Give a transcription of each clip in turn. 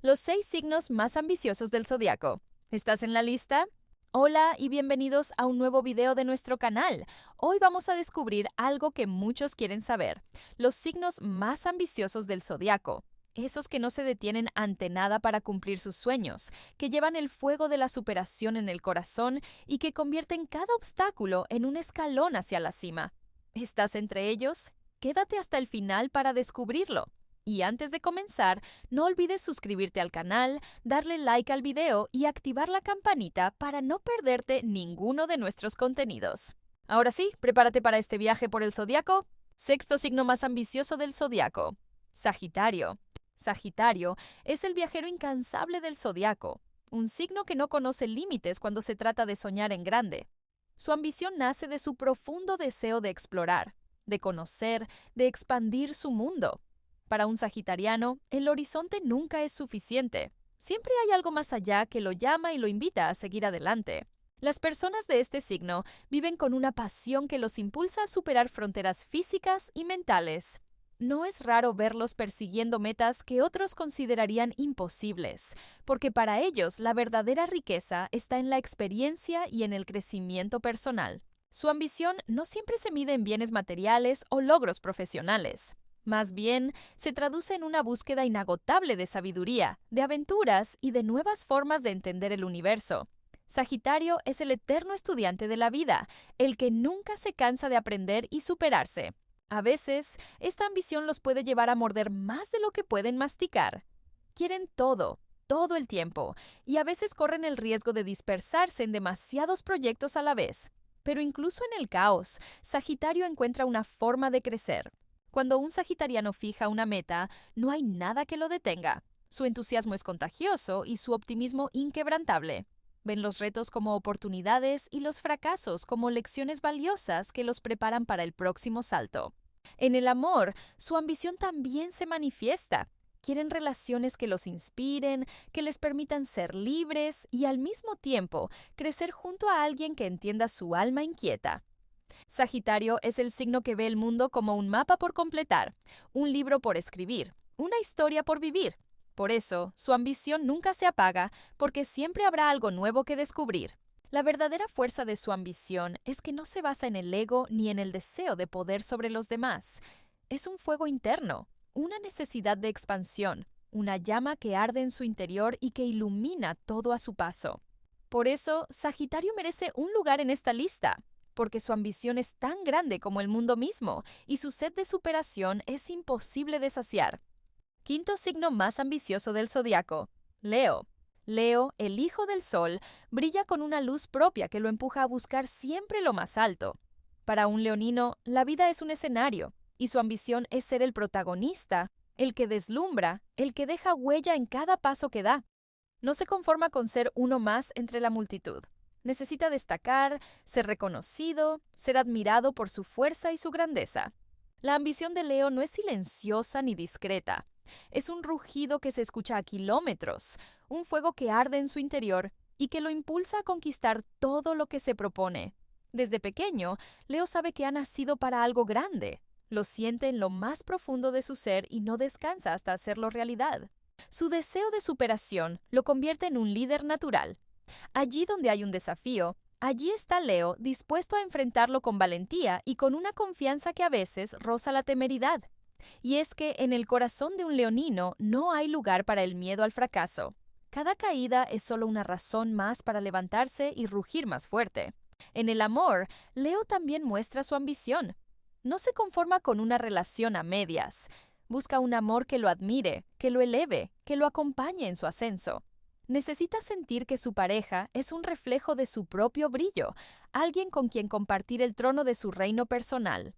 Los 6 signos más ambiciosos del zodiaco. ¿Estás en la lista? Hola y bienvenidos a un nuevo video de nuestro canal. Hoy vamos a descubrir algo que muchos quieren saber: los signos más ambiciosos del zodiaco. Esos que no se detienen ante nada para cumplir sus sueños, que llevan el fuego de la superación en el corazón y que convierten cada obstáculo en un escalón hacia la cima. ¿Estás entre ellos? Quédate hasta el final para descubrirlo. Y antes de comenzar, no olvides suscribirte al canal, darle like al video y activar la campanita para no perderte ninguno de nuestros contenidos. Ahora sí, prepárate para este viaje por el zodiaco. Sexto signo más ambicioso del zodiaco: Sagitario. Sagitario es el viajero incansable del zodiaco, un signo que no conoce límites cuando se trata de soñar en grande. Su ambición nace de su profundo deseo de explorar, de conocer, de expandir su mundo. Para un sagitariano, el horizonte nunca es suficiente. Siempre hay algo más allá que lo llama y lo invita a seguir adelante. Las personas de este signo viven con una pasión que los impulsa a superar fronteras físicas y mentales. No es raro verlos persiguiendo metas que otros considerarían imposibles, porque para ellos la verdadera riqueza está en la experiencia y en el crecimiento personal. Su ambición no siempre se mide en bienes materiales o logros profesionales. Más bien, se traduce en una búsqueda inagotable de sabiduría, de aventuras y de nuevas formas de entender el universo. Sagitario es el eterno estudiante de la vida, el que nunca se cansa de aprender y superarse. A veces, esta ambición los puede llevar a morder más de lo que pueden masticar. Quieren todo, todo el tiempo, y a veces corren el riesgo de dispersarse en demasiados proyectos a la vez. Pero incluso en el caos, Sagitario encuentra una forma de crecer. Cuando un sagitariano fija una meta, no hay nada que lo detenga. Su entusiasmo es contagioso y su optimismo inquebrantable. Ven los retos como oportunidades y los fracasos como lecciones valiosas que los preparan para el próximo salto. En el amor, su ambición también se manifiesta. Quieren relaciones que los inspiren, que les permitan ser libres y al mismo tiempo crecer junto a alguien que entienda su alma inquieta. Sagitario es el signo que ve el mundo como un mapa por completar, un libro por escribir, una historia por vivir. Por eso, su ambición nunca se apaga, porque siempre habrá algo nuevo que descubrir. La verdadera fuerza de su ambición es que no se basa en el ego ni en el deseo de poder sobre los demás. Es un fuego interno, una necesidad de expansión, una llama que arde en su interior y que ilumina todo a su paso. Por eso, Sagitario merece un lugar en esta lista, porque su ambición es tan grande como el mundo mismo y su sed de superación es imposible de saciar. Quinto signo más ambicioso del zodiaco: Leo. Leo, el hijo del sol, brilla con una luz propia que lo empuja a buscar siempre lo más alto. Para un leonino, la vida es un escenario, y su ambición es ser el protagonista, el que deslumbra, el que deja huella en cada paso que da. No se conforma con ser uno más entre la multitud. Necesita destacar, ser reconocido, ser admirado por su fuerza y su grandeza. La ambición de Leo no es silenciosa ni discreta. Es un rugido que se escucha a kilómetros, un fuego que arde en su interior y que lo impulsa a conquistar todo lo que se propone. Desde pequeño, Leo sabe que ha nacido para algo grande. Lo siente en lo más profundo de su ser y no descansa hasta hacerlo realidad. Su deseo de superación lo convierte en un líder natural. Allí donde hay un desafío, allí está Leo, dispuesto a enfrentarlo con valentía y con una confianza que a veces roza la temeridad. Y es que en el corazón de un leonino no hay lugar para el miedo al fracaso. Cada caída es solo una razón más para levantarse y rugir más fuerte. En el amor, Leo también muestra su ambición. No se conforma con una relación a medias. Busca un amor que lo admire, que lo eleve, que lo acompañe en su ascenso. Necesita sentir que su pareja es un reflejo de su propio brillo, alguien con quien compartir el trono de su reino personal.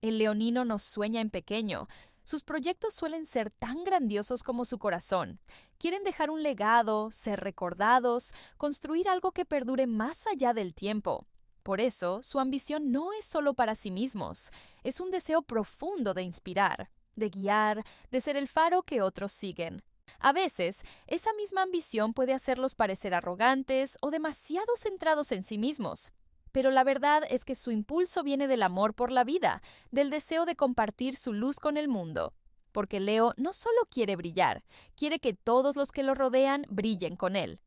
El leonino no sueña en pequeño. Sus proyectos suelen ser tan grandiosos como su corazón. Quieren dejar un legado, ser recordados, construir algo que perdure más allá del tiempo. Por eso, su ambición no es solo para sí mismos, es un deseo profundo de inspirar, de guiar, de ser el faro que otros siguen. A veces, esa misma ambición puede hacerlos parecer arrogantes o demasiado centrados en sí mismos. Pero la verdad es que su impulso viene del amor por la vida, del deseo de compartir su luz con el mundo. porque Leo no solo quiere brillar, quiere que todos los que lo rodean brillen con él.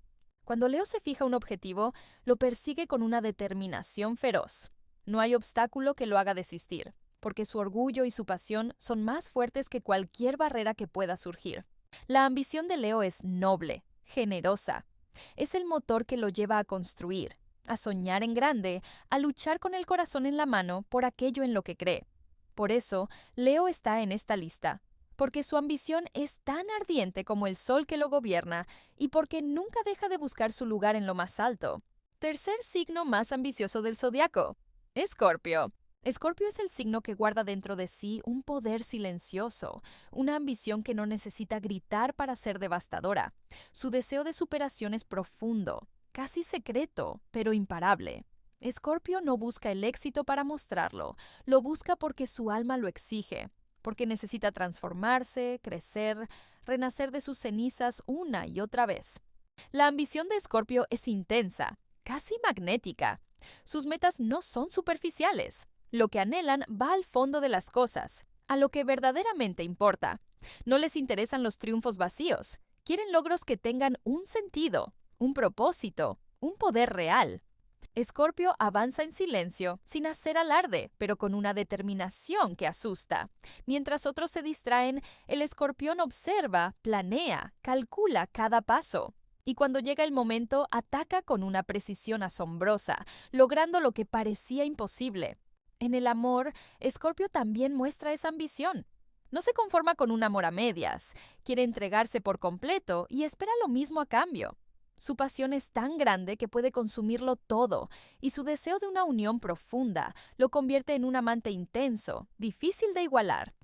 Cuando Leo se fija un objetivo, lo persigue con una determinación feroz. No hay obstáculo que lo haga desistir, porque su orgullo y su pasión son más fuertes que cualquier barrera que pueda surgir. La ambición de Leo es noble, generosa. Es el motor que lo lleva a construir, a soñar en grande, a luchar con el corazón en la mano por aquello en lo que cree. Por eso, Leo está en esta lista, porque su ambición es tan ardiente como el sol que lo gobierna y porque nunca deja de buscar su lugar en lo más alto. Tercer signo más ambicioso del zodiaco: Escorpio. Escorpio es el signo que guarda dentro de sí un poder silencioso, una ambición que no necesita gritar para ser devastadora. Su deseo de superación es profundo, casi secreto, pero imparable. Escorpio no busca el éxito para mostrarlo, lo busca porque su alma lo exige, porque necesita transformarse, crecer, renacer de sus cenizas una y otra vez. La ambición de Escorpio es intensa, casi magnética. Sus metas no son superficiales. Lo que anhelan va al fondo de las cosas, a lo que verdaderamente importa. No les interesan los triunfos vacíos. Quieren logros que tengan un sentido, un propósito, un poder real. Escorpio avanza en silencio, sin hacer alarde, pero con una determinación que asusta. Mientras otros se distraen, el escorpión observa, planea, calcula cada paso. Y cuando llega el momento, ataca con una precisión asombrosa, logrando lo que parecía imposible. En el amor, Escorpio también muestra esa ambición. No se conforma con un amor a medias, quiere entregarse por completo y espera lo mismo a cambio. Su pasión es tan grande que puede consumirlo todo, y su deseo de una unión profunda lo convierte en un amante intenso, difícil de igualar.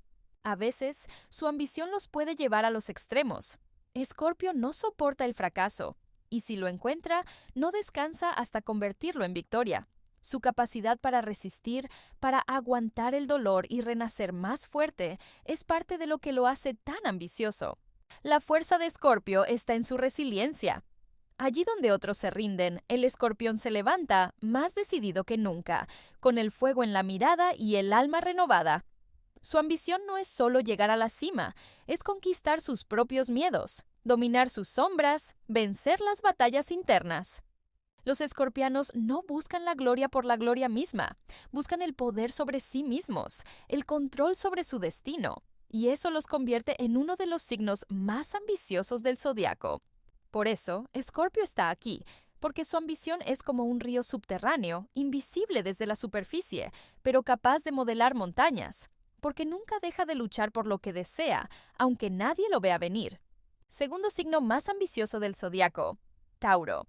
A veces, su ambición los puede llevar a los extremos. Escorpio no soporta el fracaso, y si lo encuentra, no descansa hasta convertirlo en victoria. Su capacidad para resistir, para aguantar el dolor y renacer más fuerte, es parte de lo que lo hace tan ambicioso. La fuerza de Escorpio está en su resiliencia. Allí donde otros se rinden, el escorpión se levanta, más decidido que nunca, con el fuego en la mirada y el alma renovada. Su ambición no es solo llegar a la cima, es conquistar sus propios miedos, dominar sus sombras, vencer las batallas internas. Los escorpianos no buscan la gloria por la gloria misma, buscan el poder sobre sí mismos, el control sobre su destino, y eso los convierte en uno de los signos más ambiciosos del zodiaco. Por eso, Escorpio está aquí, porque su ambición es como un río subterráneo, invisible desde la superficie, pero capaz de modelar montañas, porque nunca deja de luchar por lo que desea, aunque nadie lo vea venir. Segundo signo más ambicioso del zodiaco: Tauro.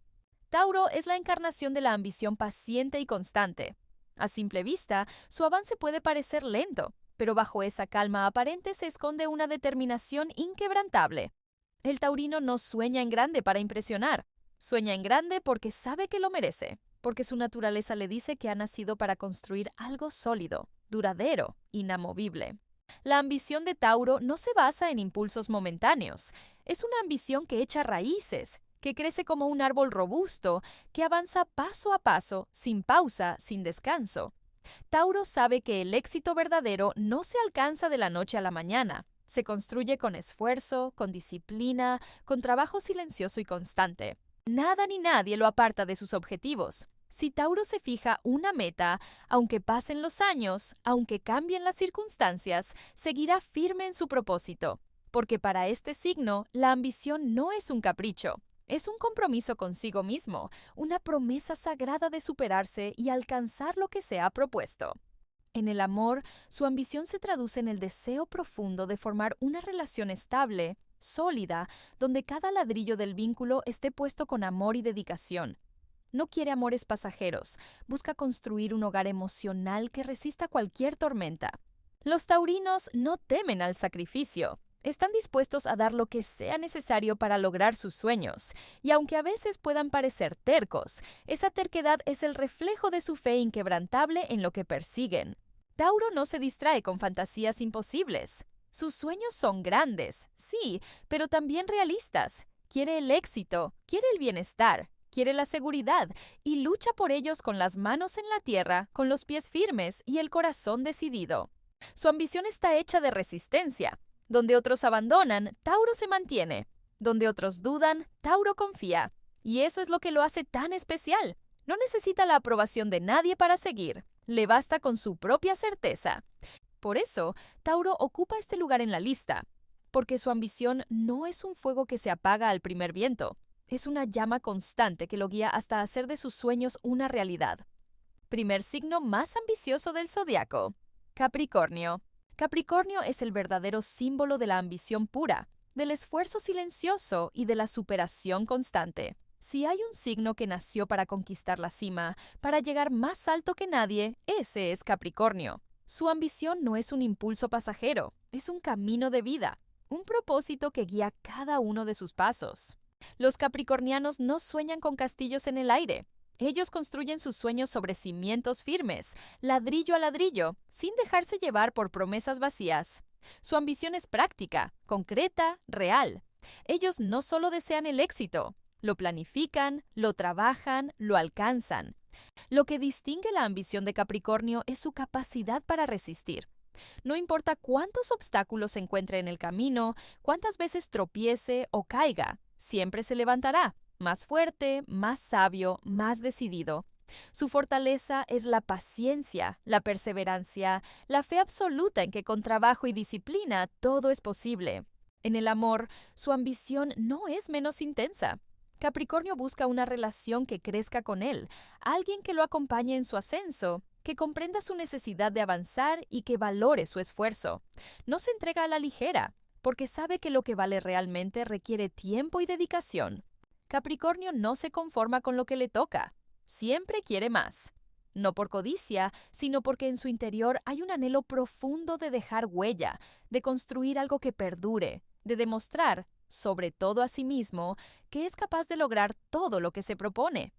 Tauro es la encarnación de la ambición paciente y constante. A simple vista, su avance puede parecer lento, pero bajo esa calma aparente se esconde una determinación inquebrantable. El taurino no sueña en grande para impresionar, sueña en grande porque sabe que lo merece, porque su naturaleza le dice que ha nacido para construir algo sólido, duradero, inamovible. La ambición de Tauro no se basa en impulsos momentáneos, es una ambición que echa raíces, que crece como un árbol robusto, que avanza paso a paso, sin pausa, sin descanso. Tauro sabe que el éxito verdadero no se alcanza de la noche a la mañana. Se construye con esfuerzo, con disciplina, con trabajo silencioso y constante. Nada ni nadie lo aparta de sus objetivos. Si Tauro se fija una meta, aunque pasen los años, aunque cambien las circunstancias, seguirá firme en su propósito. Porque para este signo, la ambición no es un capricho. Es un compromiso consigo mismo, una promesa sagrada de superarse y alcanzar lo que se ha propuesto. En el amor, su ambición se traduce en el deseo profundo de formar una relación estable, sólida, donde cada ladrillo del vínculo esté puesto con amor y dedicación. No quiere amores pasajeros, busca construir un hogar emocional que resista cualquier tormenta. Los taurinos no temen al sacrificio. Están dispuestos a dar lo que sea necesario para lograr sus sueños, y aunque a veces puedan parecer tercos, esa terquedad es el reflejo de su fe inquebrantable en lo que persiguen. Tauro no se distrae con fantasías imposibles. Sus sueños son grandes, sí, pero también realistas. Quiere el éxito, quiere el bienestar, quiere la seguridad y lucha por ellos con las manos en la tierra, con los pies firmes y el corazón decidido. Su ambición está hecha de resistencia. Donde otros abandonan, Tauro se mantiene. Donde otros dudan, Tauro confía. Y eso es lo que lo hace tan especial. No necesita la aprobación de nadie para seguir. Le basta con su propia certeza. Por eso, Tauro ocupa este lugar en la lista. Porque su ambición no es un fuego que se apaga al primer viento. Es una llama constante que lo guía hasta hacer de sus sueños una realidad. Primer signo más ambicioso del zodiaco. Capricornio. Capricornio es el verdadero símbolo de la ambición pura, del esfuerzo silencioso y de la superación constante. Si hay un signo que nació para conquistar la cima, para llegar más alto que nadie, ese es Capricornio. Su ambición no es un impulso pasajero, es un camino de vida, un propósito que guía cada uno de sus pasos. Los capricornianos no sueñan con castillos en el aire. Ellos construyen sus sueños sobre cimientos firmes, ladrillo a ladrillo, sin dejarse llevar por promesas vacías. Su ambición es práctica, concreta, real. Ellos no solo desean el éxito, lo planifican, lo trabajan, lo alcanzan. Lo que distingue la ambición de Capricornio es su capacidad para resistir. No importa cuántos obstáculos se encuentre en el camino, cuántas veces tropiece o caiga, siempre se levantará, más fuerte, más sabio, más decidido. Su fortaleza es la paciencia, la perseverancia, la fe absoluta en que con trabajo y disciplina todo es posible. En el amor, su ambición no es menos intensa. Capricornio busca una relación que crezca con él, alguien que lo acompañe en su ascenso, que comprenda su necesidad de avanzar y que valore su esfuerzo. No se entrega a la ligera, porque sabe que lo que vale realmente requiere tiempo y dedicación. Capricornio no se conforma con lo que le toca, siempre quiere más. No por codicia, sino porque en su interior hay un anhelo profundo de dejar huella, de construir algo que perdure, de demostrar, sobre todo a sí mismo, que es capaz de lograr todo lo que se propone.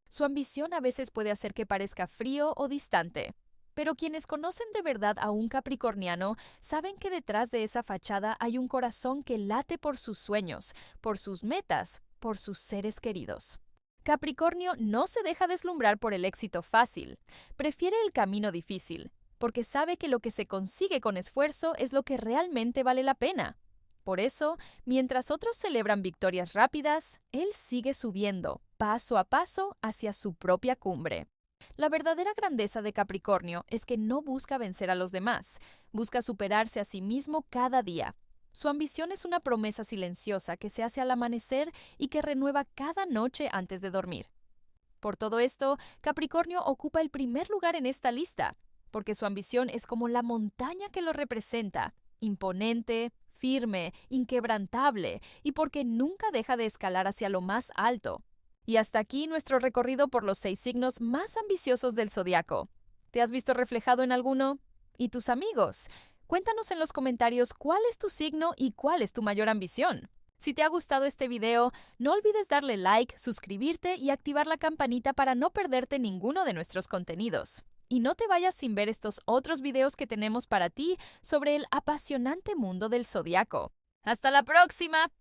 Su ambición a veces puede hacer que parezca frío o distante, pero quienes conocen de verdad a un capricorniano saben que detrás de esa fachada hay un corazón que late por sus sueños, por sus metas, por sus seres queridos. Capricornio no se deja deslumbrar por el éxito fácil, prefiere el camino difícil, porque sabe que lo que se consigue con esfuerzo es lo que realmente vale la pena. Por eso, mientras otros celebran victorias rápidas, él sigue subiendo, paso a paso, hacia su propia cumbre. La verdadera grandeza de Capricornio es que no busca vencer a los demás, busca superarse a sí mismo cada día. Su ambición es una promesa silenciosa que se hace al amanecer y que renueva cada noche antes de dormir. Por todo esto, Capricornio ocupa el primer lugar en esta lista, porque su ambición es como la montaña que lo representa, imponente, firme, inquebrantable, y porque nunca deja de escalar hacia lo más alto. Y hasta aquí nuestro recorrido por los 6 signos más ambiciosos del zodiaco. ¿Te has visto reflejado en alguno? ¿Y tus amigos? Cuéntanos en los comentarios cuál es tu signo y cuál es tu mayor ambición. Si te ha gustado este video, no olvides darle like, suscribirte y activar la campanita para no perderte ninguno de nuestros contenidos. Y no te vayas sin ver estos otros videos que tenemos para ti sobre el apasionante mundo del zodiaco. ¡Hasta la próxima!